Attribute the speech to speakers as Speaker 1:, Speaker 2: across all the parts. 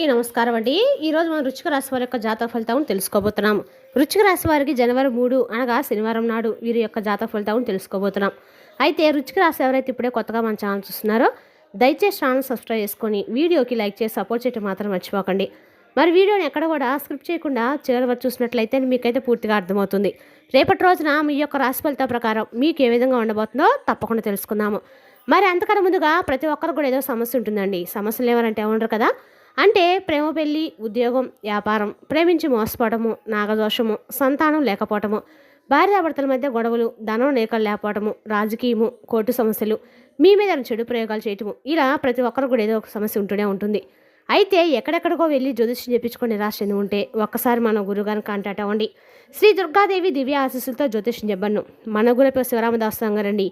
Speaker 1: నమస్కారం అండి. ఈరోజు మనం వృశ్చిక రాశి వారి యొక్క జాతక ఫలితాలను తెలుసుకోబోతున్నాం. వృశ్చిక రాశి వారికి జనవరి 3 అనగా శనివారం నాడు వీరి యొక్క జాతక ఫలితాలను తెలుసుకోబోతున్నాం. అయితే వృశ్చిక రాశి ఎవరైతే ఇప్పుడే కొత్తగా మన ఛానల్ చూస్తున్నారో దయచేసి ఛానల్ సబ్స్క్రైబ్ చేసుకొని వీడియోకి లైక్ చేసి సపోర్ట్ చేయడం మాత్రం మర్చిపోకండి. మరి వీడియోని ఎక్కడ కూడా స్క్రిప్ట్ చేయకుండా చివరి వరకు చూసినట్లయితే మీకైతే పూర్తిగా అర్థమవుతుంది. రేపటి రోజున మీ యొక్క రాశి ఫలిత ప్రకారం మీకు ఏ విధంగా ఉండబోతుందో తప్పకుండా తెలుసుకుందాము. మరి అంతకన్నా ముందుగా ప్రతి ఒక్కరు కూడా ఏదో సమస్య ఉంటుందండి. సమస్యలు ఎవరంటే ఉండరు కదా. అంటే ప్రేమ, పెళ్ళి, ఉద్యోగం, వ్యాపారం, ప్రేమించి మోసపోవటము, నాగదోషము, సంతానం లేకపోవటము, భార్యాభర్తల మధ్య గొడవలు, ధనం లేఖలు లేకపోవటము, రాజకీయము, కోర్టు సమస్యలు, మీ మీద చెడు ప్రయోగాలు చేయటము, ఇలా ప్రతి ఒక్కరు కూడా ఏదో ఒక సమస్య ఉంటూనే ఉంటుంది. అయితే ఎక్కడెక్కడికో వెళ్ళి జ్యోతిష్యం చెప్పించుకొని నిరాశ చెంది ఉంటే ఒక్కసారి మన గురుగారిని కాంటాక్ట్ అవ్వండి. శ్రీ దుర్గాదేవి దివ్య ఆశీస్సులతో జ్యోతిష్యం చెప్పను. మన గురుపై శివరామదాస్ గారండి.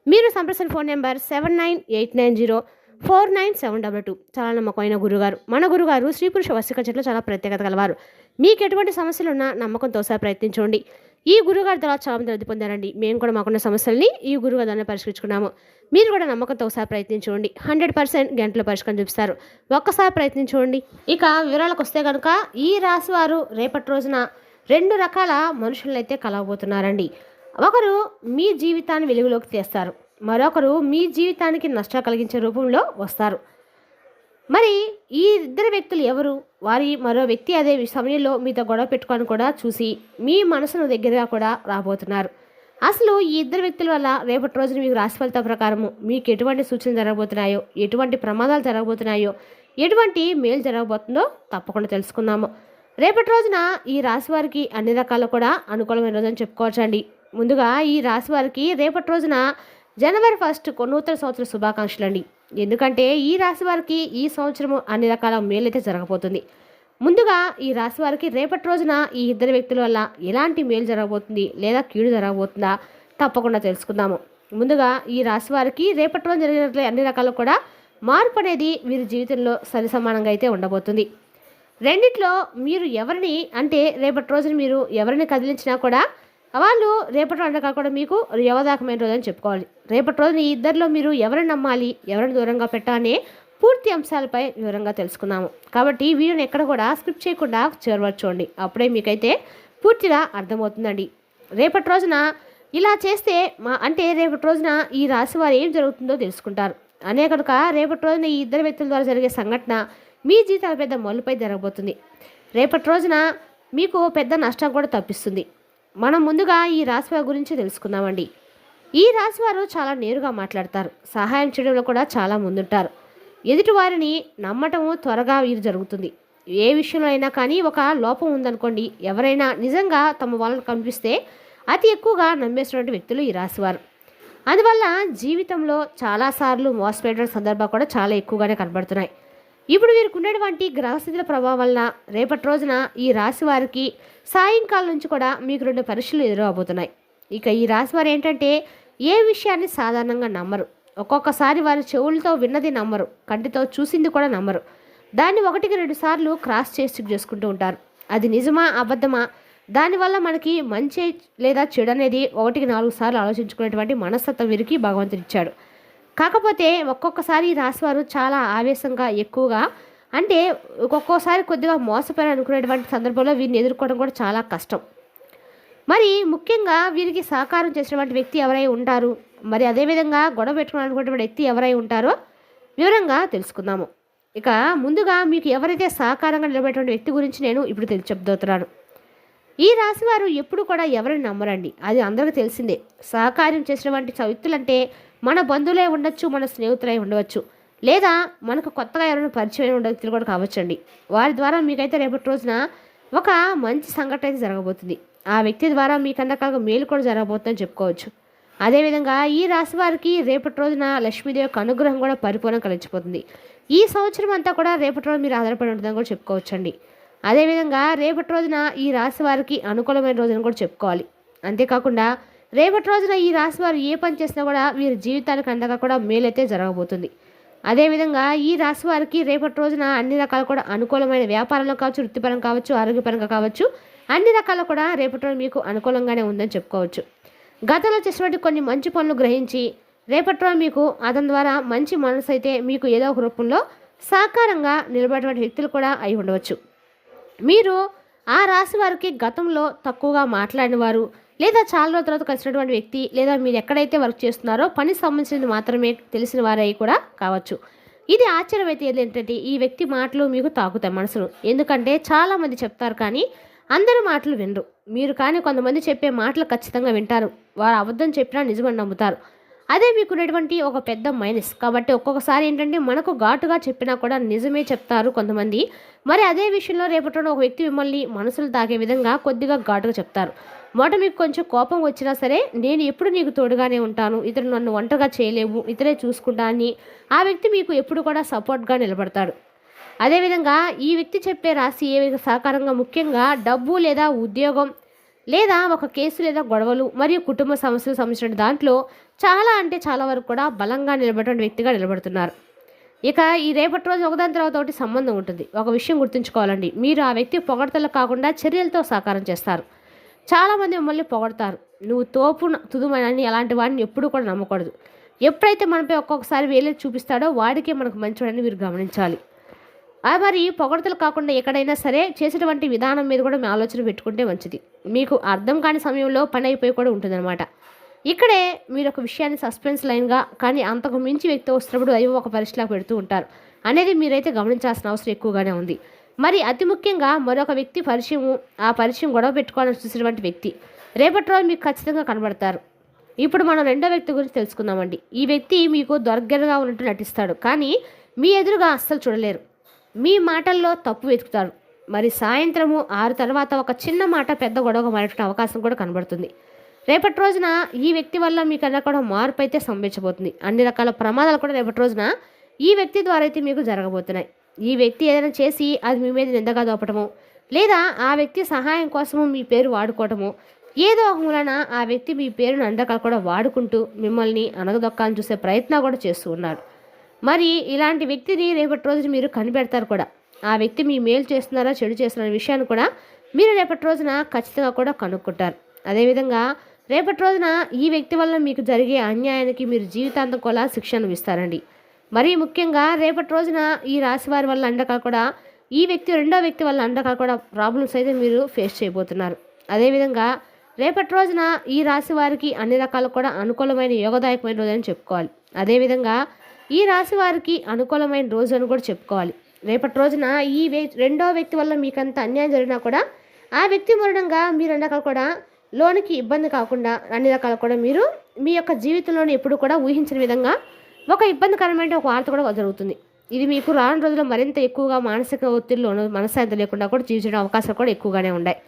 Speaker 1: మీరు సంప్రదించిన ఫోన్ నెంబర్ 7989049722. చాలా నమ్మకమైన గురుగారు. మన గురుగారు స్త్రీ పురుష వశిక చెట్లు చాలా ప్రత్యేకత గలవారు. మీకు ఎటువంటి సమస్యలు ఉన్నా నమ్మకంతో ఒకసారి ప్రయత్నించండి. ఈ గురుగారి ద్వారా చాలా మంది లబ్ధి పొందారండి. మేము కూడా మాకున్న సమస్యల్ని ఈ గురుగారి ద్వారా పరిష్కరించుకున్నాము. మీరు కూడా నమ్మకంతో ఒకసారి ప్రయత్నించండి. 100% గంటల పరిష్కారం చూపిస్తారు. ఒక్కసారి ప్రయత్నించండి. ఇక వివరాలకు వస్తే కనుక ఈ రాశి వారు రేపటి రోజున 2 రకాల మనుషులను అయితే కలవబోతున్నారండి. ఒకరు మీ జీవితాన్ని వెలుగులోకి తెస్తారు, మరొకరు మీ జీవితానికి నష్టం కలిగించే రూపంలో వస్తారు. మరి ఈ ఇద్దరు వ్యక్తులు ఎవరు? మరో వ్యక్తి అదే సమయంలో మీతో గొడవ పెట్టుకొని కూడా చూసి మీ మనసును దగ్గరగా కూడా రాబోతున్నారు. అసలు ఈ ఇద్దరు వ్యక్తుల వల్ల రేపటి రోజున మీకు రాశి ఫలితం ప్రకారము మీకు ఎటువంటి సూచనలు జరగబోతున్నాయో, ఎటువంటి ప్రమాదాలు జరగబోతున్నాయో, ఎటువంటి మేలు జరగబోతుందో తప్పకుండా తెలుసుకుందాము. రేపటి రోజున ఈ రాశి వారికి అన్ని రకాలు కూడా అనుకూలమైన రోజు అని చెప్పుకోవచ్చండి. ముందుగా ఈ రాశి వారికి రేపటి రోజున జనవరి 1 నూతన సంవత్సర శుభాకాంక్షలు అండి. ఎందుకంటే ఈ రాశి వారికి ఈ సంవత్సరము అన్ని రకాల మేలైతే జరగబోతుంది. ముందుగా ఈ రాశి వారికి రేపటి రోజున ఈ ఇద్దరు వ్యక్తుల వల్ల ఎలాంటి మేలు జరగబోతుంది లేదా కీడు జరగబోతుందా తప్పకుండా తెలుసుకుందాము. ముందుగా ఈ రాశి వారికి రేపటి రోజు జరిగినట్లే అన్ని రకాలు కూడా మార్పు అనేది వీరి జీవితంలో సరిసమానంగా అయితే ఉండబోతుంది. రెండిట్లో మీరు ఎవరిని అంటే రేపటి రోజున మీరు ఎవరిని కదిలించినా కూడా వాళ్ళు రేపటి వంటకాలు కూడా మీకు యోగదాయకమైన రోజు అని చెప్పుకోవాలి. రేపటి రోజున ఈ ఇద్దరిలో మీరు ఎవరిని నమ్మాలి, ఎవరిని దూరంగా పెట్టాలనే పూర్తి అంశాలపై వివరంగా తెలుసుకుందాము. కాబట్టి ఈ వీడియోని ఎక్కడ కూడా స్కిప్ చేయకుండా చివరి చూడండి. అప్పుడే మీకైతే పూర్తిగా అర్థమవుతుందండి. రేపటి రోజున ఇలా చేస్తే రేపటి రోజున ఈ రాశి వారు ఏం జరుగుతుందో తెలుసుకుంటారు. అనే కనుక రేపటి రోజున ఈ ఇద్దరు వ్యక్తుల ద్వారా జరిగే సంఘటన మీ జీవితాల పెద్ద మొదలుపై జరగబోతుంది. రేపటి రోజున మీకు పెద్ద నష్టం కూడా తప్పిస్తుంది. మనం ముందుగా ఈ రాశివారి గురించి తెలుసుకుందామండి. ఈ రాశివారు చాలా నేరుగా మాట్లాడతారు, సహాయం చేయడంలో కూడా చాలా ముందుంటారు. ఎదుటి వారిని నమ్మటము త్వరగా వీరు జరుగుతుంది. ఏ విషయంలో అయినా కానీ ఒక లోపం ఉందనుకోండి, ఎవరైనా నిజంగా తమ వాళ్ళని కనిపిస్తే అతి ఎక్కువగా నమ్మేసినటువంటి వ్యక్తులు ఈ రాశివారు. అందువల్ల జీవితంలో చాలాసార్లు మోసపోయే సందర్భాలు కూడా చాలా ఎక్కువగానే కనబడుతున్నాయి. ఇప్పుడు వీరికి ఉండేటువంటి గ్రహస్థితుల ప్రభావం వలన రేపటి రోజున ఈ రాశి వారికి సాయంకాలం నుంచి కూడా మీకు 2 పరీక్షలు ఎదురవబోతున్నాయి. ఇక ఈ రాశి వారు ఏంటంటే ఏ విషయాన్ని సాధారణంగా నమ్మరు. ఒక్కొక్కసారి వారి చెవులతో విన్నది నమ్మరు, కంటితో చూసింది కూడా నమ్మరు. దాన్ని 1కి 2 సార్లు క్రాస్ చేసి చేసుకుంటూ ఉంటారు. అది నిజమా అబద్ధమా, దానివల్ల మనకి మంచి లేదా చెడు అనేది 1కి 4 సార్లు ఆలోచించుకునేటువంటి మనస్తత్వం వీరికి భగవంతుడు ఇచ్చాడు. కాకపోతే ఒక్కొక్కసారి రాశివారు చాలా ఆవేశంగా ఎక్కువగా ఒక్కొక్కసారి కొద్దిగా మోసపోయారు అనుకునేటువంటి సందర్భంలో వీరిని ఎదుర్కోవడం కూడా చాలా కష్టం. మరి ముఖ్యంగా వీరికి సహకారం చేసినటువంటి వ్యక్తి ఎవరై ఉంటారు, మరి అదేవిధంగా గొడవ పెట్టుకోవాలనుకునేటువంటి వ్యక్తి ఎవరై ఉంటారో వివరంగా తెలుసుకుందాము. ఇక ముందుగా మీకు ఎవరైతే సహకారంగా నిలబడేటువంటి వ్యక్తి గురించి నేను ఇప్పుడు చెప్తున్నాను. ఈ రాశివారు ఎప్పుడు కూడా ఎవరిని నమ్మరండి, అది అందరికీ తెలిసిందే. సహకారం చేసినటువంటి వ్యక్తులంటే మన బంధువులే ఉండొచ్చు, మన స్నేహితులై ఉండవచ్చు, లేదా మనకు కొత్తగా ఎవరైనా పరిచయం ఉండే వ్యక్తులు కూడా కావచ్చండి. వారి ద్వారా మీకైతే రేపటి రోజున ఒక మంచి సంఘటన అయితే జరగబోతుంది. ఆ వ్యక్తి ద్వారా మీకు అందరికీ మేలు కూడా జరగబోతుందని చెప్పుకోవచ్చు. అదేవిధంగా ఈ రాశి వారికి రేపటి రోజున లక్ష్మీదేవి యొక్క అనుగ్రహం కూడా పరిపూర్ణం కలిగిపోతుంది. ఈ సంవత్సరం అంతా కూడా రేపటి రోజు మీరు ఆధారపడి ఉంటుందని కూడా చెప్పుకోవచ్చండి. అదేవిధంగా రేపటి రోజున ఈ రాశి వారికి అనుకూలమైన రోజుని కూడా చెప్పుకోవాలి. అంతేకాకుండా రేపటి రోజున ఈ రాశి వారు ఏ పని చేసినా కూడా వీరి జీవితానికి అండగా కూడా మేలైతే జరగబోతుంది. అదేవిధంగా ఈ రాశి వారికి రేపటి రోజున అన్ని రకాలు కూడా అనుకూలమైన వ్యాపారంలో కావచ్చు, వృత్తిపరంగా కావచ్చు, ఆరోగ్యపరంగా కావచ్చు, అన్ని రకాలు కూడా రేపటి రోజు మీకు అనుకూలంగానే ఉందని చెప్పుకోవచ్చు. గతంలో చేసినటువంటి కొన్ని మంచి పనులు గ్రహించి రేపటి రోజు మీకు అతని ద్వారా మంచి మనసు అయితే మీకు ఏదో ఒక రూపంలో సాకారంగా నిలబడేటువంటి వ్యక్తులు కూడా అయి ఉండవచ్చు. మీరు ఆ రాశి వారికి గతంలో తక్కువగా మాట్లాడిన వారు, లేదా చాలా రోజుల తర్వాత కలిసినటువంటి వ్యక్తి, లేదా మీరు ఎక్కడైతే వర్క్ చేస్తున్నారో పని సంబంధించినది మాత్రమే తెలిసిన వారై కూడా కావచ్చు. ఇది ఆశ్చర్యం అయితే ఏంటంటే ఈ వ్యక్తి మాటలు మీకు తాకుతాయి మనసును. ఎందుకంటే చాలామంది చెప్తారు కానీ అందరూ మాటలు వినరు. మీరు కానీ కొంతమంది చెప్పే మాటలు ఖచ్చితంగా వింటారు. వారు అబద్ధం చెప్పినా నిజమని నమ్ముతారు. అదే మీకున్నటువంటి ఒక పెద్ద మైనస్. కాబట్టి ఒక్కొక్కసారి ఏంటంటే మనకు ఘాటుగా చెప్పినా కూడా నిజమే చెప్తారు కొంతమంది. మరి అదే విషయంలో రేపటి రోజున ఒక వ్యక్తి మిమ్మల్ని మనసులు తాకే విధంగా కొద్దిగా ఘాటుగా చెప్తారు. మొదట మీకు కొంచెం కోపం వచ్చినా సరే, నేను ఎప్పుడు నీకు తోడుగానే ఉంటాను, ఇతరు నన్ను ఒంటరిగా చేయలేవు, ఇతరే చూసుకుంటా అని ఆ వ్యక్తి మీకు ఎప్పుడు కూడా సపోర్ట్గా నిలబడతాడు. అదేవిధంగా ఈ వ్యక్తి చెప్పే రాశి ఏ విధంగా సహకారంగా ముఖ్యంగా డబ్బు లేదా ఉద్యోగం లేదా ఒక కేసు లేదా గొడవలు మరియు కుటుంబ సమస్యలు సంబంధించిన దాంట్లో చాలా అంటే చాలా వరకు కూడా బలంగా నిలబడే వ్యక్తిగా నిలబడుతున్నారు. ఇక ఈ రేపటి రోజు ఒకదాని తర్వాత ఒకటి సంబంధం ఉంటుంది. ఒక విషయం గుర్తుంచుకోవాలండి, మీరు ఆ వ్యక్తి పొగడతలు కాకుండా చర్యలతో సహకారం చేస్తారు. చాలామంది మిమ్మల్ని పొగడతారు, నువ్వు తోపు తుదుమని. అలాంటి వాడిని ఎప్పుడూ కూడా నమ్మకూడదు. ఎప్పుడైతే మనపై ఒక్కొక్కసారి వేలేది చూపిస్తాడో వాడికే మనకు మంచివాడని మీరు గమనించాలి. మరి పొగడతలు కాకుండా ఎక్కడైనా సరే చేసేటువంటి విధానం మీద కూడా మీ ఆలోచన పెట్టుకుంటే మంచిది. మీకు అర్థం కాని సమయంలో పని అయిపోయి కూడా ఉంటుందన్నమాట. ఇక్కడే మీరు ఒక విషయాన్ని సస్పెన్స్ లైన్గా కానీ అంతకు మించి వ్యక్తి వస్తున్నప్పుడు అయ్యో ఒక పరిస్థితిలాగా పెడుతూ ఉంటారు అనేది మీరైతే గమనించాల్సిన అవసరం ఎక్కువగానే ఉంది. మరి అతి ముఖ్యంగా మరొక వ్యక్తి ఆ పరిచయం గొడవ పెట్టుకోవాలని చూసినటువంటి వ్యక్తి రేపటి రోజు మీకు ఖచ్చితంగా కనబడతారు. ఇప్పుడు మనం రెండో వ్యక్తి గురించి తెలుసుకుందామండి. ఈ వ్యక్తి మీకు దొరగరగా ఉన్నట్టు నటిస్తాడు, కానీ మీ ఎదురుగా అస్సలు చూడలేరు. మీ మాటల్లో తప్పు వెతుకుతారు. మరి సాయంత్రము 6 తర్వాత ఒక చిన్న మాట పెద్ద గొడవగా మారేట అవకాశం కూడా కనబడుతుంది. రేపటి రోజున ఈ వ్యక్తి వల్ల మీకు అన్న కూడా మార్పు అయితే సంభవించబోతుంది. అన్ని రకాల ప్రమాదాలు కూడా రేపటి రోజున ఈ వ్యక్తి ద్వారా అయితే మీకు జరగబోతున్నాయి. ఈ వ్యక్తి ఏదైనా చేసి అది మీ మీద నిందగా దోపటము, లేదా ఆ వ్యక్తి సహాయం కోసము మీ పేరు వాడుకోవటము, ఏదో ఒక మూలన ఆ వ్యక్తి మీ పేరును అన్ని రకాలు కూడా వాడుకుంటూ మిమ్మల్ని అనగదొక్కాలని చూసే ప్రయత్నం కూడా చేస్తూ ఉన్నాడు. మరి ఇలాంటి వ్యక్తిని రేపటి రోజున మీరు కనిపెడతారు కూడా. ఆ వ్యక్తి మీ మేలు చేస్తున్నారా చెడు చేస్తున్నారనే విషయాన్ని కూడా మీరు రేపటి రోజున ఖచ్చితంగా కూడా కనుక్కుంటారు. అదేవిధంగా రేపటి రోజున ఈ వ్యక్తి వల్ల మీకు జరిగే అన్యాయానికి మీరు జీవితాంతం కూడా శిక్ష అనుభవిస్తారండి. మరీ ముఖ్యంగా రేపటి రోజున ఈ రాశి వారి వల్ల అండకాలు కూడా రెండో వ్యక్తి వల్ల అండకాలు కూడా ప్రాబ్లమ్స్ అయితే మీరు ఫేస్ చేయబోతున్నారు. అదేవిధంగా రేపటి రోజున ఈ రాశి వారికి అన్ని రకాలు కూడా అనుకూలమైన యోగదాయకమైన రోజు అని చెప్పుకోవాలి. అదేవిధంగా ఈ రాశి వారికి అనుకూలమైన రోజు అని కూడా చెప్పుకోవాలి. రేపటి రోజున రెండో వ్యక్తి వల్ల మీకంత అన్యాయం జరిగినా కూడా ఆ వ్యక్తి మూలంగా మీరు అన్ని రకాలు కూడా లోనికి ఇబ్బంది కాకుండా అన్ని రకాలు కూడా మీరు మీ యొక్క జీవితంలోని ఎప్పుడు కూడా ఊహించిన విధంగా ఒక ఇబ్బందికరమైన ఒక వార్త కూడా జరుగుతుంది. ఇది మీకు రాను రోజుల్లో మరింత ఎక్కువగా మానసిక ఒత్తిడిలోనూ మనశ్శాంతి లేకుండా కూడా జీవించడం అవకాశాలు కూడా ఎక్కువగానే ఉన్నాయి.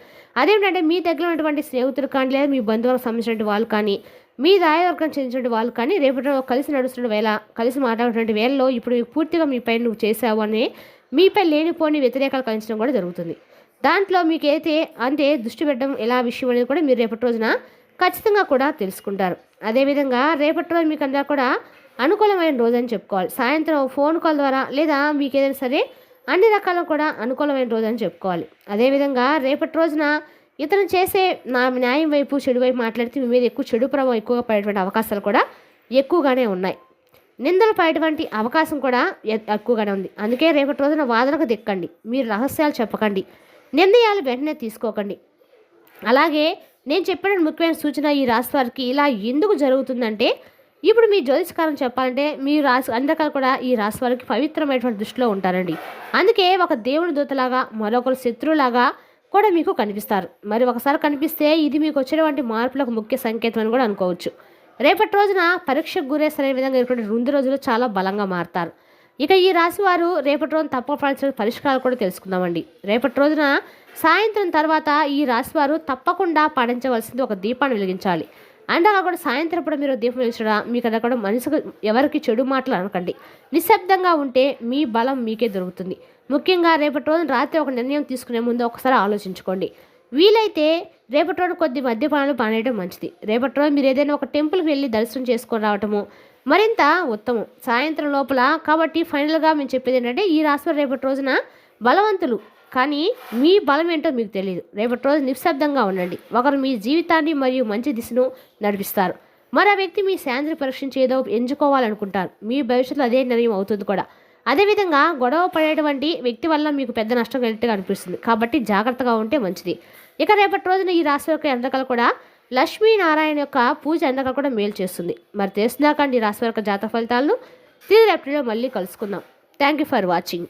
Speaker 1: అదేంటంటే మీ దగ్గర ఉన్నటువంటి స్నేహితులు కానీ లేదా మీ బంధువులకు సంబంధించిన వాళ్ళు కానీ మీ దాయవర్గం చెందిన వాళ్ళు కానీ రేపటి కలిసి నడుస్తున్న వేళ కలిసి మాట్లాడుతున్న వేళలో ఇప్పుడు పూర్తిగా మీపై నువ్వు చేసావు అని మీపై లేనిపోని వ్యతిరేకాలు కలిగించడం కూడా జరుగుతుంది. దాంట్లో మీకు అయితే దృష్టి పెట్టడం ఎలా విషయం అనేది కూడా మీరు రేపటి రోజున ఖచ్చితంగా కూడా తెలుసుకుంటారు. అదేవిధంగా రేపటి రోజు మీకు అందరూ కూడా అనుకూలమైన రోజు అని చెప్పుకోవాలి. సాయంత్రం ఫోన్ కాల్ ద్వారా లేదా మీకు ఏదైనా సరే అన్ని రకాల కూడా అనుకూలమైన రోజు అని చెప్పుకోవాలి. అదేవిధంగా రేపటి రోజున ఇతను చేసే న్యాయం వైపు చెడు వైపు మాట్లాడితే మీ మీద చెడు ప్రభావం ఎక్కువగా పడేటువంటి అవకాశాలు కూడా ఎక్కువగానే ఉన్నాయి. నిందలు పడేటువంటి అవకాశం కూడా ఎక్కువగానే ఉంది. అందుకే రేపటి రోజున వాదనకు దిక్కండి. మీరు రహస్యాలు చెప్పకండి. నిర్ణయాలు వెంటనే తీసుకోకండి. అలాగే నేను చెప్పిన ముఖ్యమైన సూచన ఈ రాశి వారికి ఇలా ఎందుకు జరుగుతుందంటే, ఇప్పుడు మీ జ్యోతిష్కారం చెప్పాలంటే మీరు అందరికీ కూడా ఈ రాశి వారికి పవిత్రమైనటువంటి దృష్టిలో ఉంటారండి. అందుకే ఒక దేవుని దూతలాగా మరొకరు శత్రువులాగా కూడా మీకు కనిపిస్తారు. మరి ఒకసారి కనిపిస్తే ఇది మీకు వచ్చినటువంటి మార్పులకు ముఖ్య సంకేతం అని కూడా అనుకోవచ్చు. రేపటి రోజున పరీక్షకు గురేసనే విధంగా ఏర్పడిన 2 రోజులు చాలా బలంగా మారుతారు. ఇక ఈ రాశి వారు రేపటి రోజున తప్పపడాల్సిన పరిష్కారాలు కూడా తెలుసుకుందామండి. రేపటి రోజున సాయంత్రం తర్వాత ఈ రాశి వారు తప్పకుండా పాటించవలసింది ఒక దీపాన్ని వెలిగించాలి. అండ్ అలా కూడా సాయంత్రం కూడా మీరు దీపం వెలిగించడం మీకు అలా కూడా మనసుకు ఎవరికి చెడు మాటలు అనకండి. నిశ్శబ్దంగా ఉంటే మీ బలం మీకే దొరుకుతుంది. ముఖ్యంగా రేపటి రోజున రాత్రి ఒక నిర్ణయం తీసుకునే ముందు ఒకసారి ఆలోచించుకోండి. వీలైతే రేపటి రోజు కొద్ది మద్యపానాలు పానేయడం మంచిది. రేపటి రోజు మీరు ఏదైనా ఒక టెంపుల్కి వెళ్ళి దర్శనం చేసుకొని రావటము మరింత ఉత్తమం సాయంత్రం లోపల. కాబట్టి ఫైనల్గా మేము చెప్పేది ఏంటంటే, ఈ రాశి రేపటి రోజున బలవంతులు, కానీ మీ బలం ఏంటో మీకు తెలియదు. రేపటి రోజు నిశ్శబ్దంగా ఉండండి. ఒకరు మీ జీవితాన్ని మరియు మంచి దిశను నడిపిస్తారు. మరో వ్యక్తి మీ శాంతిని పరీక్షించి ఏదో ఎంచుకోవాలనుకుంటారు. మీ భవిష్యత్తులో అదే నిర్ణయం అవుతుంది కూడా. అదేవిధంగా గొడవ పడేటువంటి వ్యక్తి వల్ల మీకు పెద్ద నష్టం కలిగినట్టుగా అనిపిస్తుంది. కాబట్టి జాగ్రత్తగా ఉంటే మంచిది. ఇక రేపటి రోజున ఈ రాశి యొక్క ఎంతకాలు కూడా లక్ష్మీనారాయణ యొక్క పూజ ఎంతకాలు కూడా మేలు చేస్తుంది. మరి తెలిసిందాకండి ఈ రాశి యొక్క జాతక ఫలితాలను తిరిగి రేపటిలో మళ్ళీ కలుసుకుందాం. Thank you for watching.